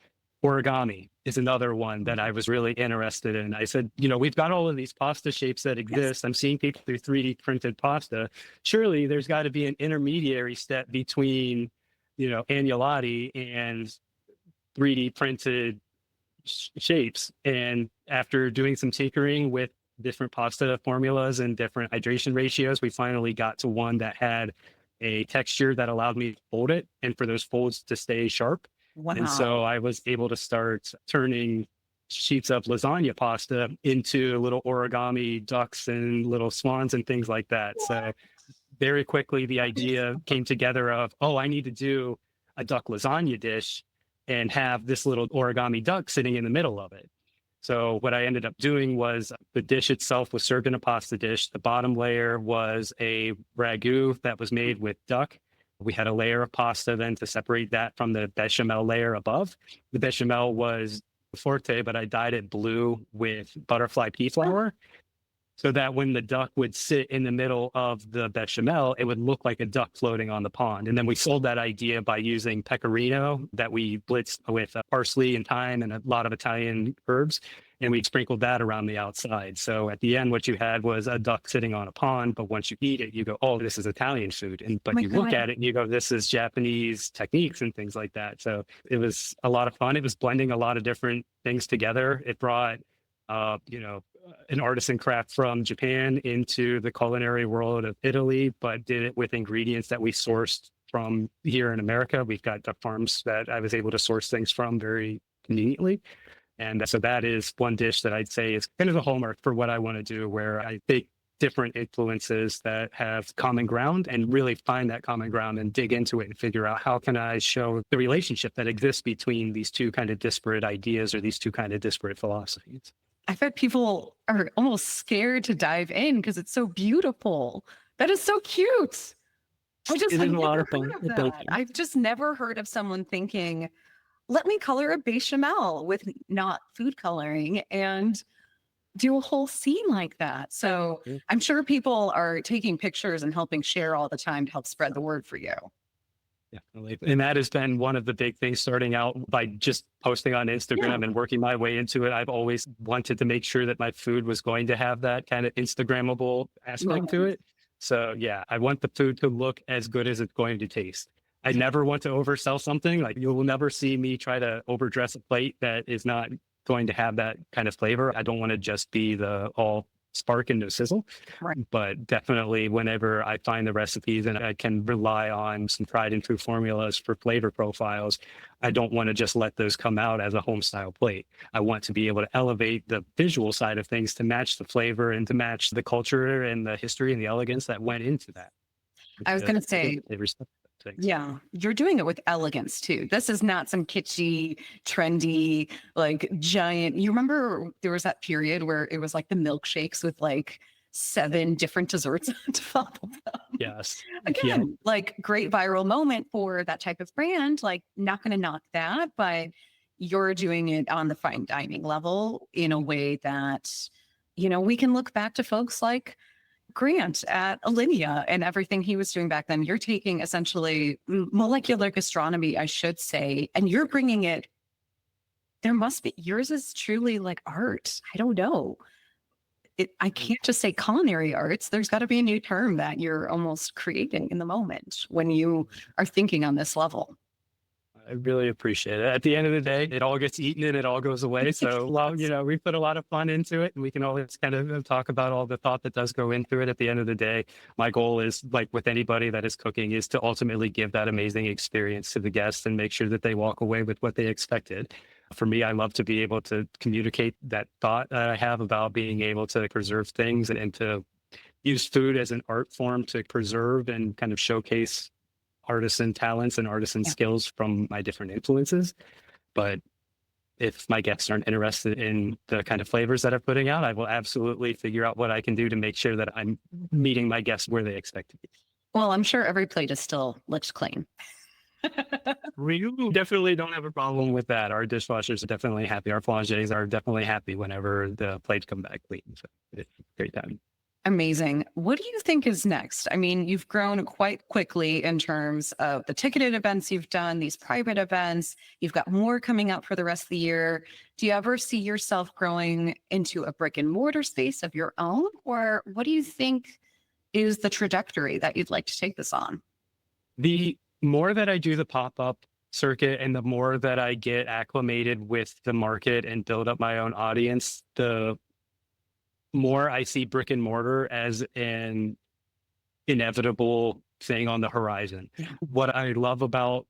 Origami is another one that I was really interested in. I said, we've got all of these pasta shapes that exist. Yes. I'm seeing people do 3D printed pasta. Surely there's got to be an intermediary step between, agnolotti and 3D printed shapes. And after doing some tinkering with different pasta formulas and different hydration ratios, we finally got to one that had a texture that allowed me to fold it and for those folds to stay sharp. Wow. And so I was able to start turning sheets of lasagna pasta into little origami ducks and little swans and things like that. What? So very quickly, the idea came together of, I need to do a duck lasagna dish and have this little origami duck sitting in the middle of it. So what I ended up doing was the dish itself was served in a pasta dish. The bottom layer was a ragu that was made with duck. We had a layer of pasta then to separate that from the bechamel layer above. The bechamel was forte, but I dyed it blue with butterfly pea flour so that when the duck would sit in the middle of the bechamel, it would look like a duck floating on the pond. And then we sold that idea by using pecorino that we blitzed with parsley and thyme and a lot of Italian herbs. And we sprinkled that around the outside. So at the end, what you had was a duck sitting on a pond. But once you eat it, you go, oh, this is Italian food. But you look at it and you go, this is Japanese techniques and things like that. So it was a lot of fun. It was blending a lot of different things together. It brought, an artisan craft from Japan into the culinary world of Italy, but did it with ingredients that we sourced from here in America. We've got duck farms that I was able to source things from very conveniently. And so that is one dish that I'd say is kind of the hallmark for what I want to do, where I take different influences that have common ground and really find that common ground and dig into it and figure out how can I show the relationship that exists between these two kind of disparate ideas or these two kind of disparate philosophies. I bet people are almost scared to dive in because it's so beautiful. That is so cute. It is a lot of fun. I've just never heard of someone thinking, let me color a bechamel with not food coloring and do a whole scene like that. So I'm sure people are taking pictures and helping share all the time to help spread the word for you. Definitely. And that has been one of the big things starting out by just posting on Instagram and working my way into it. I've always wanted to make sure that my food was going to have that kind of Instagrammable aspect to it. So I want the food to look as good as it's going to taste. I never want to oversell something. Like you will never see me try to overdress a plate that is not going to have that kind of flavor. I don't want to just be the all spark and no sizzle. Right. But definitely whenever I find the recipes and I can rely on some tried and true formulas for flavor profiles, I don't want to just let those come out as a home style plate. I want to be able to elevate the visual side of things to match the flavor and to match the culture and the history and the elegance that went into that. I was going to say, yeah, you're doing it with elegance too. This is not some kitschy, trendy, like giant. You remember there was that period where it was like the milkshakes with like 7 different desserts to follow them. Yes. Yeah. Again, like great viral moment for that type of brand, like not going to knock that, but you're doing it on the fine dining level in a way that, we can look back to folks like Grant at Alinea and everything he was doing back then. You're taking essentially molecular gastronomy, I should say, and you're bringing it. There must be, yours is truly like art. I don't know. I can't just say culinary arts. There's got to be a new term that you're almost creating in the moment when you are thinking on this level. I really appreciate it. At the end of the day, it all gets eaten and it all goes away. So, we put a lot of fun into it, and we can always kind of talk about all the thought that does go into it. At the end of the day, my goal is, like with anybody that is cooking, is to ultimately give that amazing experience to the guests and make sure that they walk away with what they expected. For me, I love to be able to communicate that thought that I have about being able to preserve things and to use food as an art form to preserve and kind of showcase artisan talents and artisan skills from my different influences. But if my guests aren't interested in the kind of flavors that I'm putting out, I will absolutely figure out what I can do to make sure that I'm meeting my guests where they expect to be. Well, I'm sure every plate is still looks clean. We definitely don't have a problem with that. Our dishwashers are definitely happy. Our plongers are definitely happy whenever the plates come back clean. So it's a great time. Amazing. What do you think is next? I mean, you've grown quite quickly in terms of the ticketed events you've done, these private events. You've got more coming up for the rest of the year. Do you ever see yourself growing into a brick and mortar space of your own? Or what do you think is the trajectory that you'd like to take this on? The more that I do the pop-up circuit and the more that I get acclimated with the market and build up my own audience, the more I see brick and mortar as an inevitable thing on the horizon. Yeah. What I love about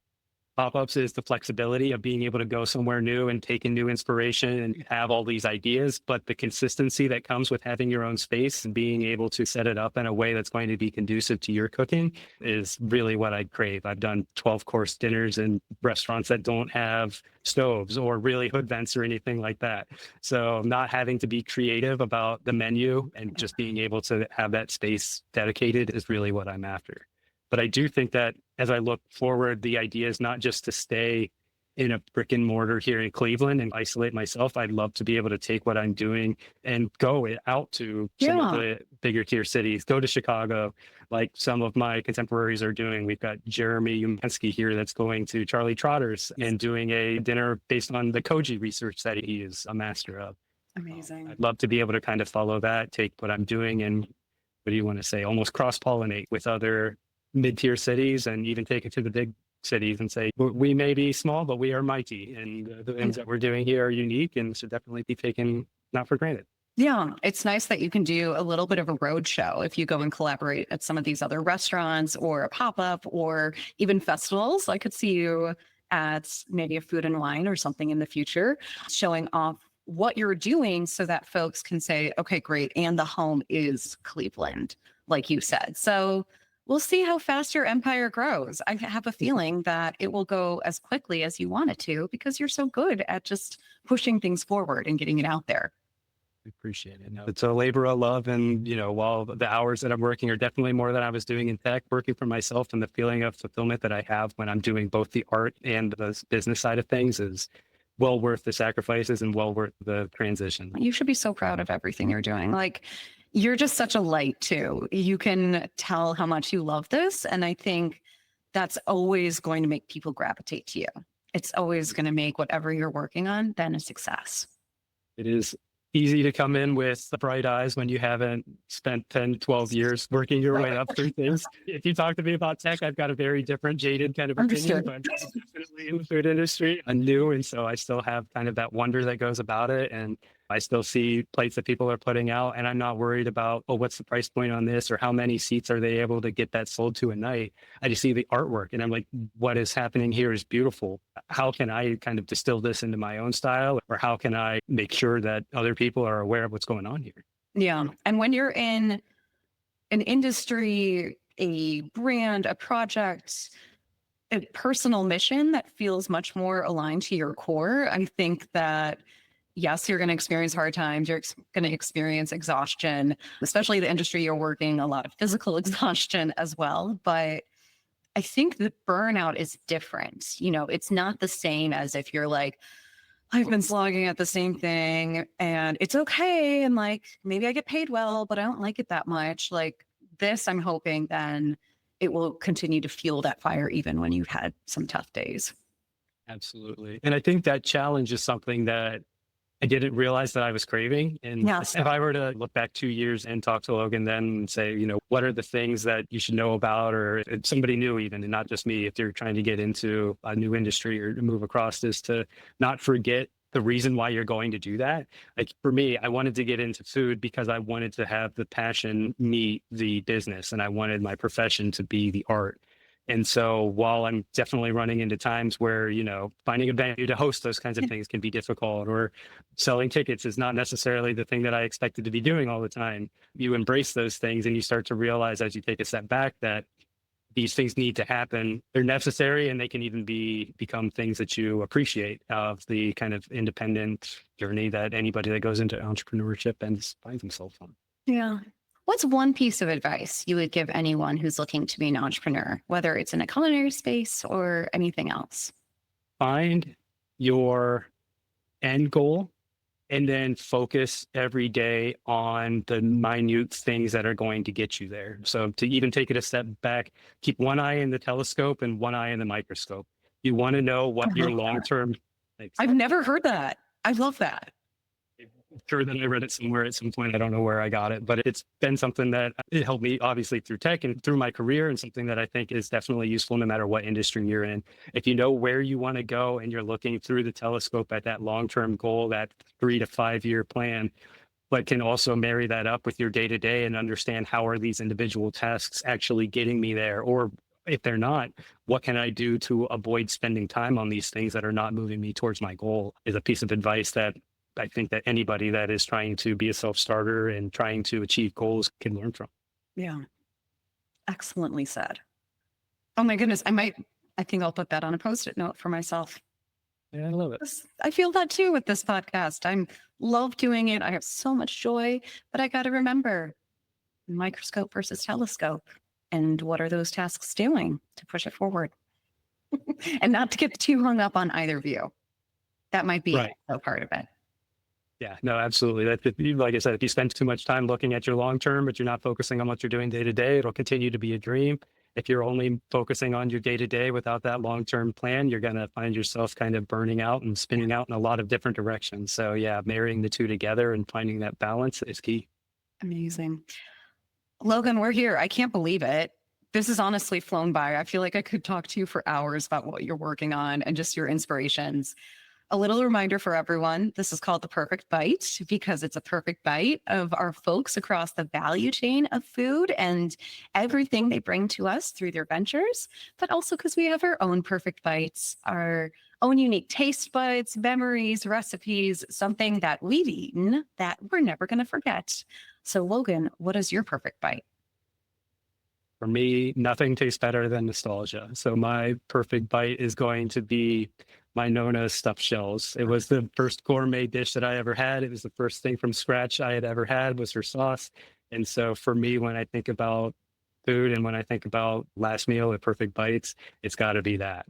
pop-ups is the flexibility of being able to go somewhere new and take in new inspiration and have all these ideas, but the consistency that comes with having your own space and being able to set it up in a way that's going to be conducive to your cooking is really what I crave. I've done 12-course dinners in restaurants that don't have stoves or really hood vents or anything like that. So not having to be creative about the menu and just being able to have that space dedicated is really what I'm after. But I do think that as I look forward, the idea is not just to stay in a brick and mortar here in Cleveland and isolate myself. I'd love to be able to take what I'm doing and go out to some of the bigger tier cities, go to Chicago, like some of my contemporaries are doing. We've got Jeremy Umansky here that's going to Charlie Trotter's and doing a dinner based on the Koji research that he is a master of. Amazing. I'd love to be able to kind of follow that, take what I'm doing and, what do you want to say, almost cross-pollinate with other mid-tier cities and even take it to the big cities and say, we may be small, but we are mighty. And the things that we're doing here are unique and should definitely be taken not for granted. Yeah, it's nice that you can do a little bit of a road show if you go and collaborate at some of these other restaurants or a pop-up or even festivals. I could see you at maybe a food and wine or something in the future, showing off what you're doing so that folks can say, okay, great. And the home is Cleveland, like you said. So we'll see how fast your empire grows. I have a feeling that it will go as quickly as you want it to because you're so good at just pushing things forward and getting it out there. I appreciate it. It's a labor of love. And, while the hours that I'm working are definitely more than I was doing in tech, working for myself and the feeling of fulfillment that I have when I'm doing both the art and the business side of things is well worth the sacrifices and well worth the transition. You should be so proud of everything you're doing. Like, you're just such a light too. You can tell how much you love this. And I think that's always going to make people gravitate to you. It's always going to make whatever you're working on then a success. It is easy to come in with bright eyes when you haven't spent 10, 12 years working your way up through things. If you talk to me about tech, I've got a very different jaded kind of opinion, but I'm definitely in the food industry. I'm new. And so I still have kind of that wonder that goes about it. And I still see plates that people are putting out and I'm not worried about, what's the price point on this or how many seats are they able to get that sold to a night. I just see the artwork and I'm like, what is happening here is beautiful. How can I kind of distill this into my own style or how can I make sure that other people are aware of what's going on here? Yeah. And when you're in an industry, a brand, a project, a personal mission that feels much more aligned to your core, I think that yes, you're going to experience hard times. You're going to experience exhaustion, especially the industry you're working, a lot of physical exhaustion as well. But I think the burnout is different. It's not the same as if you're like, I've been slogging at the same thing and it's okay. And like, maybe I get paid well, but I don't like it that much. Like this, I'm hoping then it will continue to fuel that fire even when you've had some tough days. Absolutely. And I think that challenge is something that I didn't realize that I was craving. And Yes. if I were to look back 2 years and talk to Logan then and say, what are the things that you should know about, or if somebody new even, and not just me, if you're trying to get into a new industry or to move across, is to not forget the reason why you're going to do that. Like for me, I wanted to get into food because I wanted to have the passion meet the business, and I wanted my profession to be the art. And so while I'm definitely running into times where, finding a venue to host those kinds of things can be difficult, or selling tickets is not necessarily the thing that I expected to be doing all the time, you embrace those things and you start to realize as you take a step back that these things need to happen. They're necessary, and they can even become things that you appreciate of the kind of independent journey that anybody that goes into entrepreneurship and finds themselves on. Yeah. What's one piece of advice you would give anyone who's looking to be an entrepreneur, whether it's in a culinary space or anything else? Find your end goal and then focus every day on the minute things that are going to get you there. So to even take it a step back, keep one eye in the telescope and one eye in the microscope. You want to know what your long-term... I've never heard that. I love that. I'm sure that I read it somewhere at some point. I don't know where I got it, but it's been something that it helped me obviously through tech and through my career, and something that I think is definitely useful no matter what industry you're in. If you know where you want to go and you're looking through the telescope at that long-term goal, that 3 to 5 year plan, but can also marry that up with your day-to-day and understand how are these individual tasks actually getting me there, or if they're not, what can I do to avoid spending time on these things that are not moving me towards my goal, is a piece of advice that I think that anybody that is trying to be a self-starter and trying to achieve goals can learn from. Yeah. Excellently said. Oh my goodness. I think I'll put that on a Post-it note for myself. Yeah, I love it. I feel that too with this podcast. I love doing it. I have so much joy, but I got to remember microscope versus telescope. And what are those tasks doing to push it forward? And not to get too hung up on either view. That might be a part of it. Yeah, no, absolutely. Like I said, if you spend too much time looking at your long term, but you're not focusing on what you're doing day to day, it'll continue to be a dream. If you're only focusing on your day to day without that long term plan, you're going to find yourself kind of burning out and spinning out in a lot of different directions. So yeah, marrying the two together and finding that balance is key. Amazing. Logan, we're here. I can't believe it. This has honestly flown by. I feel like I could talk to you for hours about what you're working on and just your inspirations. A little reminder for everyone, this is called The Perfect Bite because it's a perfect bite of our folks across the value chain of food and everything they bring to us through their ventures, but also because we have our own perfect bites, our own unique taste buds, memories, recipes, something that we've eaten that we're never going to forget. So Logan, what is your perfect bite? For me, nothing tastes better than nostalgia. So my perfect bite is going to be my Nona stuffed shells. It was the first gourmet dish that I ever had. It was the first thing from scratch I had ever had was her sauce. And so for me, when I think about food and when I think about last meal at Perfect Bites, it's got to be that.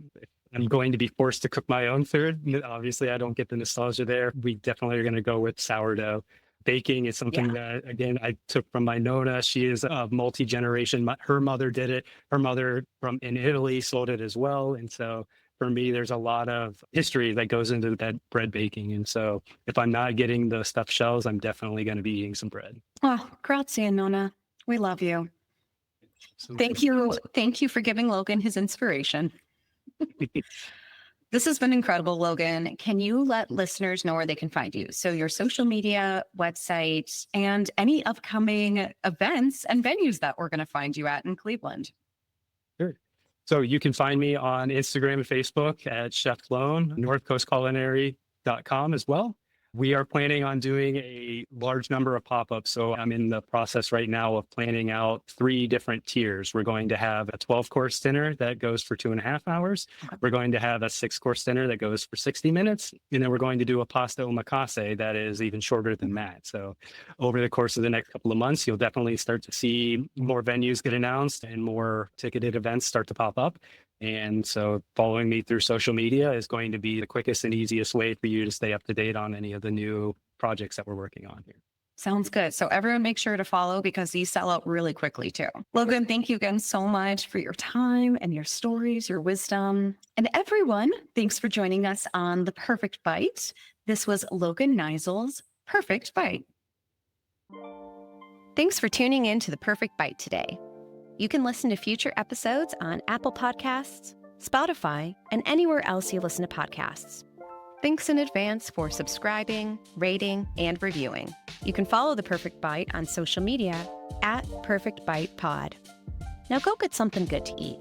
I'm going to be forced to cook my own food. Obviously, I don't get the nostalgia there. We definitely are going to go with sourdough. Baking is something that, again, I took from my Nona. She is a multi-generation. Her mother did it. Her mother from in Italy sold it as well. And so for me, there's a lot of history that goes into that bread baking. And so if I'm not getting the stuffed shells, I'm definitely going to be eating some bread. Oh, grazie, Nona. We love you. Thank you. Thank you for giving Logan his inspiration. This has been incredible, Logan. Can you let listeners know where they can find you? So your social media, website, and any upcoming events and venues that we're going to find you at in Cleveland. Sure. So you can find me on Instagram and Facebook at Chef Logan, northcoastculinary.com as well. We are planning on doing a large number of pop-ups. So I'm in the process right now of planning out 3 different tiers. We're going to have a 12-course dinner that goes for 2.5 hours. We're going to have a 6-course dinner that goes for 60 minutes. And then we're going to do a pasta omakase that is even shorter than that. So over the course of the next couple of months, you'll definitely start to see more venues get announced and more ticketed events start to pop up. And so following me through social media is going to be the quickest and easiest way for you to stay up to date on any of the new projects that we're working on here. Sounds good. So everyone make sure to follow because these sell out really quickly too. Logan, thank you again so much for your time and your stories, your wisdom. And everyone, thanks for joining us on The Perfect Bite. This was Logan Neisel's Perfect Bite. Thanks for tuning in to The Perfect Bite today. You can listen to future episodes on Apple Podcasts, Spotify, and anywhere else you listen to podcasts. Thanks in advance for subscribing, rating, and reviewing. You can follow The Perfect Bite on social media @PerfectBitePod. Now go get something good to eat.